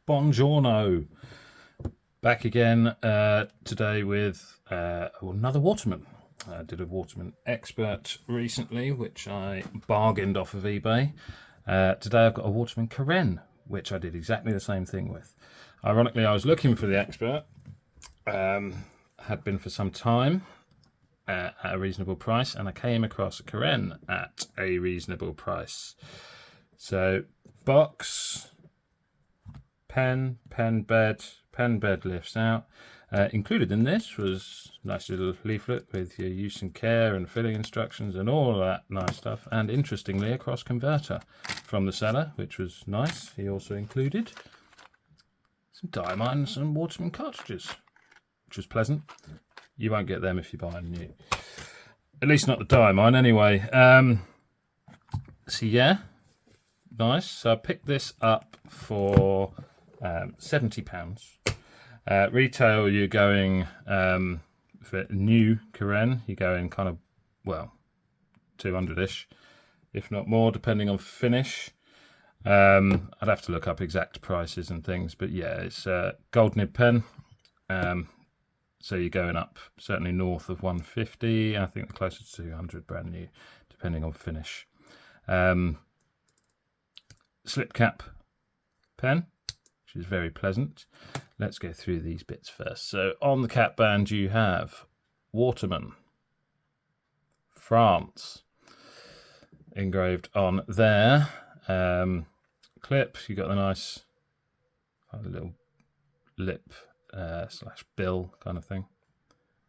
Buongiorno. Back again today with another Waterman. I did a Waterman Expert recently, which I bargained off of eBay. Today I've got a Waterman Caréne, which I did exactly the same thing with. Ironically, I was looking for the Expert, had been for some time, at a reasonable price, and I came across a Caréne at a reasonable price. So, box, pen bed lifts out. Included in this was a nice little leaflet with your use and care and filling instructions and all that nice stuff. And interestingly, a cross converter from the seller, which was nice. He also included some diamine and some Waterman cartridges, which was pleasant. You won't get them if you buy a new. At least not the diamine anyway. So yeah, nice. So I picked this up for £70. Retail, you're going for new Caréne, you're going kind of, well, 200-ish, if not more, depending on finish. I'd have to look up exact prices and things, but yeah, it's a gold nib pen. So you're going up certainly north of 150. I think the closest to 200 brand new, depending on finish. Slip cap pen, which is very pleasant. Let's go through these bits first. So on the cap band you have Waterman, France, engraved on there. Clip, you got the nice little lip slash bill kind of thing.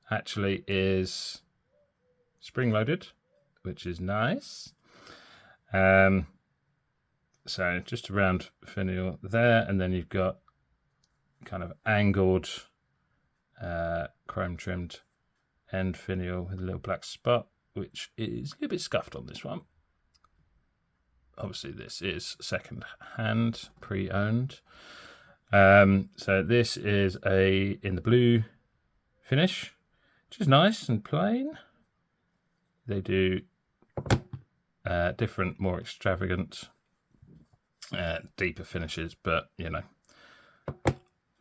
Actually is spring loaded, which is nice. So just a round finial there, and then you've got kind of angled chrome trimmed end finial with a little black spot, which is a little bit scuffed on this one. Obviously this is second hand, pre-owned. So this is in the blue finish, which is nice and plain. They do different, more extravagant, deeper finishes, but you know,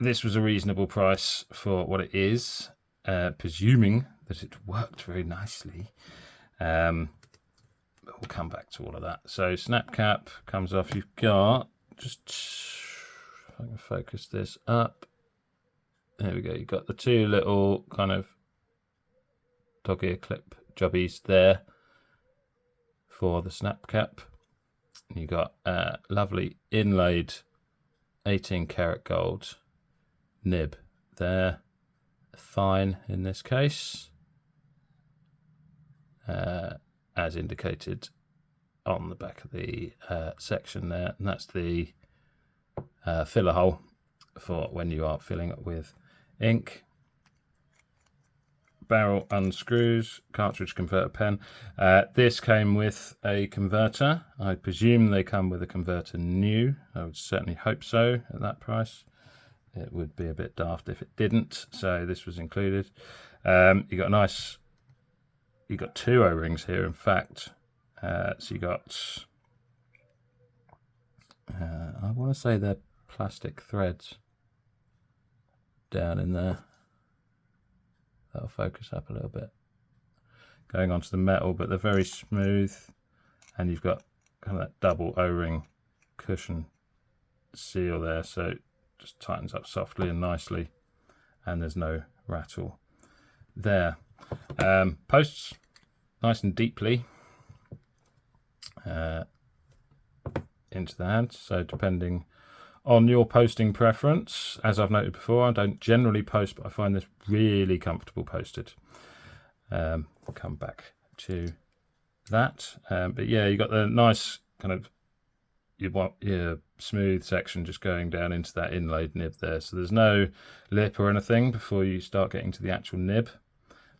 this was a reasonable price for what it is, presuming that it worked very nicely. But we'll come back to all of that. So snap cap comes off. You've got, just if I can focus this up, there we go. You've got the two little kind of dog ear clip jobbies there for the snap cap. You got a lovely inlaid 18 karat gold nib there, fine in this case, as indicated on the back of the section there, and that's the filler hole for when you are filling it with ink. Barrel unscrews, cartridge converter pen. This came with a converter. I presume they come with a converter new. I would certainly hope so at that price. It would be a bit daft if it didn't. So this was included. You got two O-rings here, in fact. So you got, I want to say they're plastic threads down in there. That'll focus up a little bit. Going onto the metal, but they're very smooth. And you've got kind of that double O-ring cushion seal there, so it just tightens up softly and nicely. And there's no rattle there. Posts nice and deeply into the hand. So depending on your posting preference, as I've noted before, I don't generally post, but I find this really comfortable posted. I'll come back to that. But yeah, you got the nice kind of your smooth section just going down into that inlaid nib there. So there's no lip or anything before you start getting to the actual nib.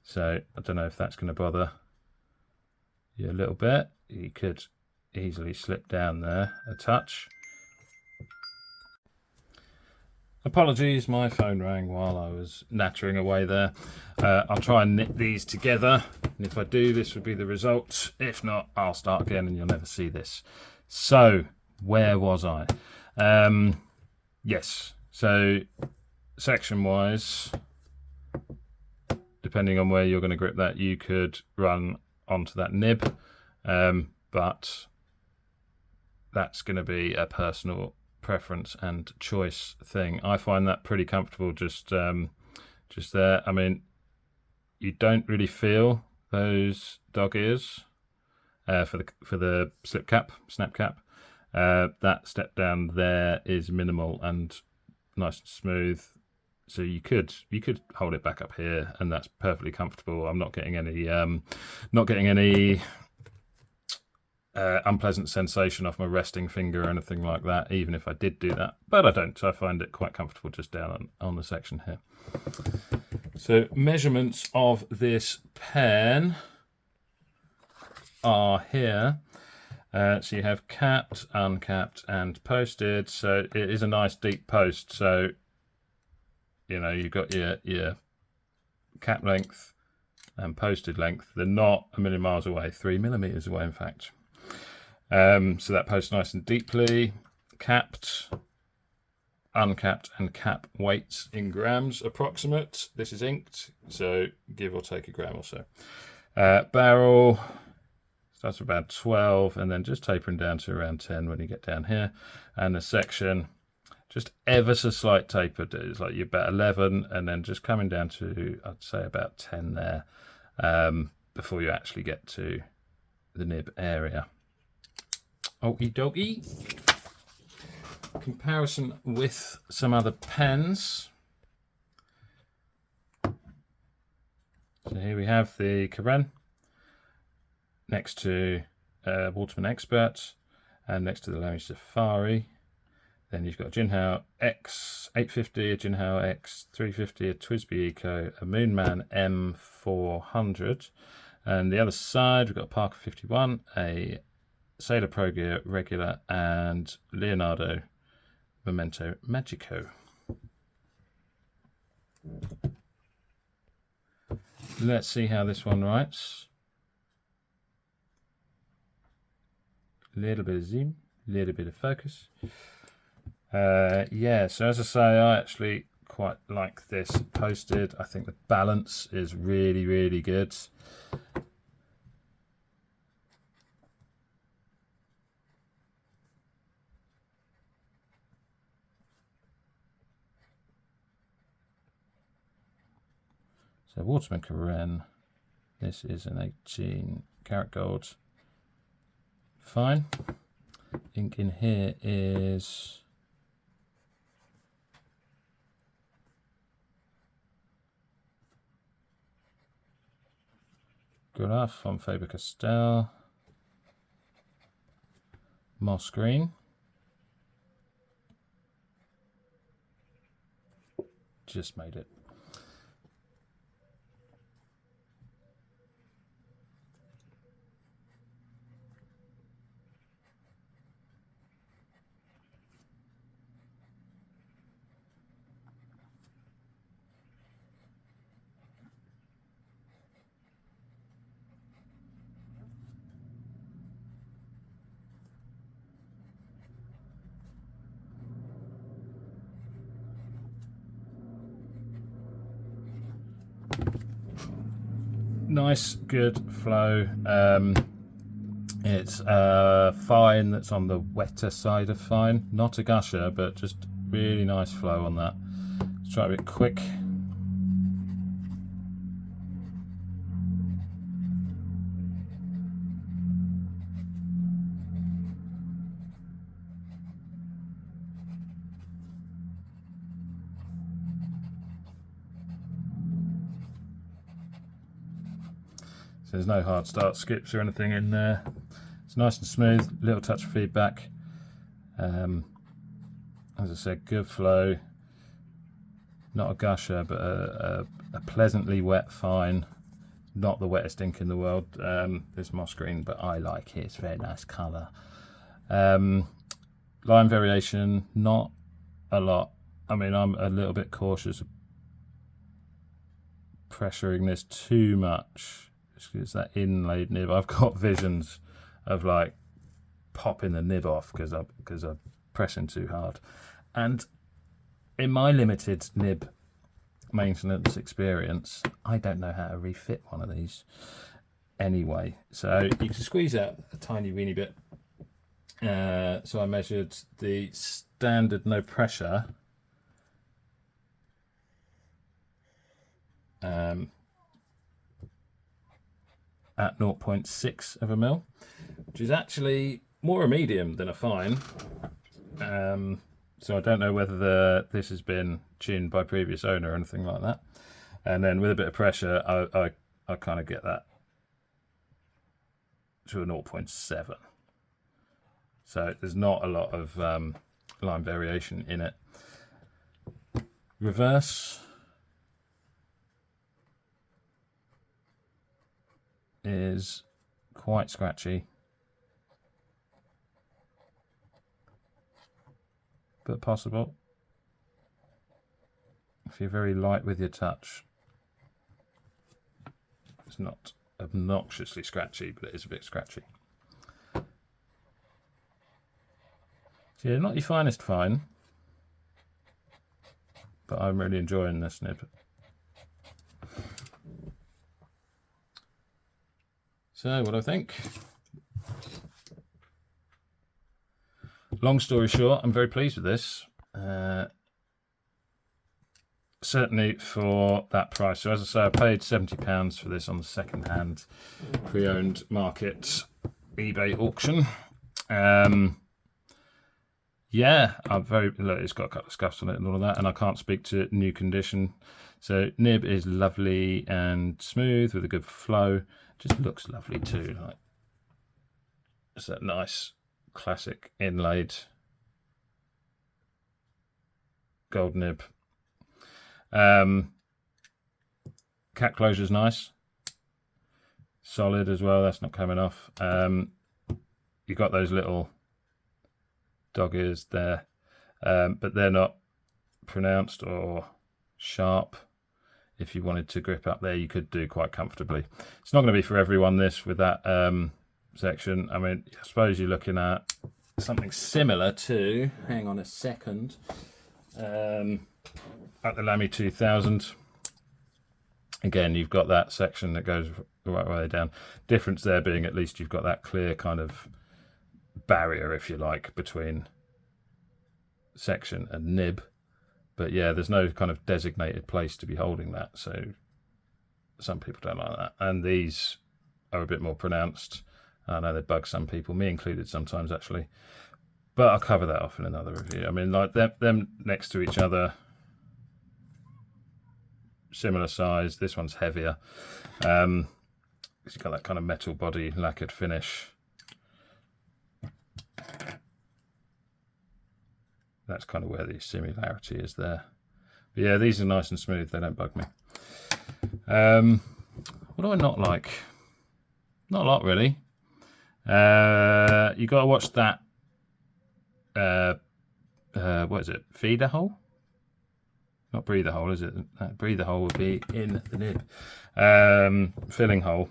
So I don't know if that's going to bother you a little bit. You could easily slip down there a touch. Apologies, my phone rang while I was nattering away there. I'll try and knit these together, and if I do, this would be the result. If not, I'll start again and you'll never see this. So, where was I? Yes, so section wise, depending on where you're going to grip that, you could run onto that nib, but that's going to be a personal preference and choice thing. I find that pretty comfortable just there. I mean, you don't really feel those dog ears for the snap cap. That step down there is minimal and nice and smooth. So you could hold it back up here, and that's perfectly comfortable. I'm not getting any unpleasant sensation off my resting finger or anything like that, even if I did do that. But I don't. So I find it quite comfortable just down on the section here. So measurements of this pen are here. So you have capped, uncapped, and posted. So it is a nice deep post. So you've got your cap length and posted length. They're not a million miles away, 3 millimeters away, in fact. So that posts nice and deeply. Capped, uncapped, and cap weights in grams approximate. This is inked, so give or take a gram or so. Barrel starts with about 12 and then just tapering down to around 10 when you get down here. And the section, just ever so slight taper. It's like you're about 11 and then just coming down to, I'd say, about 10 there before you actually get to the nib area. Okie dokie. Comparison with some other pens. So here we have the Caréne next to Waterman Expert and next to the Lamy Safari. Then you've got a Jinhao X850, a Jinhao X350, a Twisby Eco, a Moonman M400. And the other side, we've got a Parker 51, a Sailor Pro Gear Regular, and Leonardo Memento Magico. Let's see how this one writes. A little bit of zoom, a little bit of focus. Yeah, so as I say, I actually quite like this posted. I think the balance is really, really good. So Waterman Caréne, this is an 18 karat gold. Fine. Ink in here is Graf from Faber-Castell. Moss green. Just made it. Nice, good flow. It's fine that's on the wetter side of fine. Not a gusher, but just really nice flow on that. Let's try a bit quick. So there's no hard start skips or anything in there. It's nice and smooth, little touch of feedback. As I said, good flow. Not a gusher, but a pleasantly wet fine. Not the wettest ink in the world. This moss green, but I like it. It's a very nice colour. Line variation, not a lot. I mean, I'm a little bit cautious of pressuring this too much. It's that inlaid nib. I've got visions of like popping the nib off because I'm pressing too hard. And in my limited nib maintenance experience, I don't know how to refit one of these anyway. So you can squeeze out a tiny weeny bit. So I measured the standard no pressure at 0.6 of a mil, which is actually more a medium than a fine. So I don't know whether this has been tuned by previous owner or anything like that. And then with a bit of pressure, I kind of get that to a 0.7. So there's not a lot of line variation in it. Reverse is quite scratchy, but possible if you're very light with your touch. It's not obnoxiously scratchy, but it is a bit scratchy. So yeah, not your finest fine, but I'm really enjoying this nib. So what do I think? Long story short, I'm very pleased with this. Certainly for that price. So as I say, I paid £70 for this on the second-hand pre-owned market eBay auction. Yeah, I'm very. Look, it's got a couple of scuffs on it and all of that, and I can't speak to new condition. So nib is lovely and smooth with a good flow. Just looks lovely too. Like, it's that nice classic inlaid gold nib. Cap closure is nice, solid as well. That's not coming off. You got those little dog ears there, but they're not pronounced or sharp. If you wanted to grip up there, you could do quite comfortably. It's not going to be for everyone, this, with that section. I mean, I suppose you're looking at something similar to, hang on a second, at the Lamy 2000. Again, you've got that section that goes the right way down. Difference there being at least you've got that clear kind of barrier, if you like, between section and nib. But yeah, there's no kind of designated place to be holding that, so some people don't like that. And these are a bit more pronounced. I know they bug some people, me included sometimes actually. But I'll cover that off in another review. I mean, like them next to each other, similar size. This one's heavier. It's got that kind of metal body lacquered finish. That's kind of where the similarity is there. But yeah, these are nice and smooth. They don't bug me. What do I not like? Not a lot, really. You got to watch that. What is it? Feeder hole? Not breather hole, is it? That breather hole would be in the nib. Filling hole.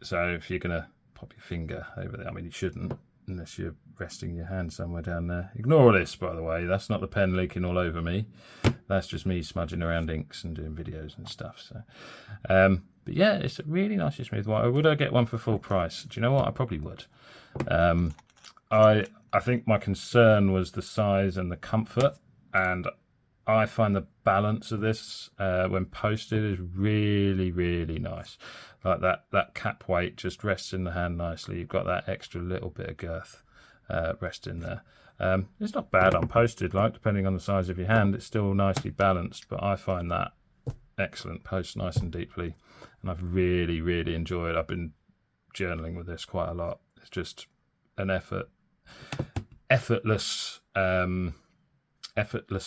So if you're going to pop your finger over there, I mean, you shouldn't, unless you're resting your hand somewhere down there. Ignore all this, by the way. That's not the pen leaking all over me. That's just me smudging around inks and doing videos and stuff. So, but yeah, it's a really nice and smooth white. Would I get one for full price? Do you know what? I probably would. I think my concern was the size and the comfort, and I find the balance of this when posted is really, really nice. Like that cap weight just rests in the hand nicely. You've got that extra little bit of girth resting there. It's not bad on posted, like, depending on the size of your hand, it's still nicely balanced, but I find that excellent post nice and deeply, and I've really, really enjoyed. I've been journaling with this quite a lot. It's just an effortless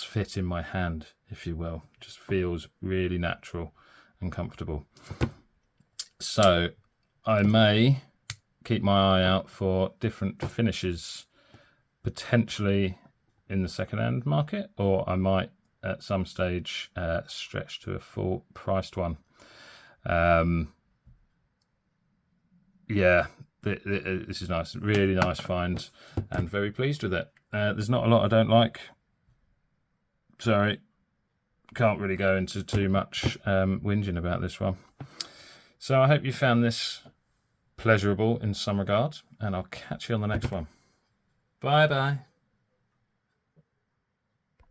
fit in my hand, if you will. Just feels really natural and comfortable. So I may keep my eye out for different finishes, potentially in the second-hand market, or I might at some stage stretch to a full priced one. Yeah, this is nice, really nice find, and very pleased with it. There's not a lot I don't like. sorry, can't really go into too much whinging about this one. So I hope you found this pleasurable in some regards, and I'll catch you on the next one. Bye bye.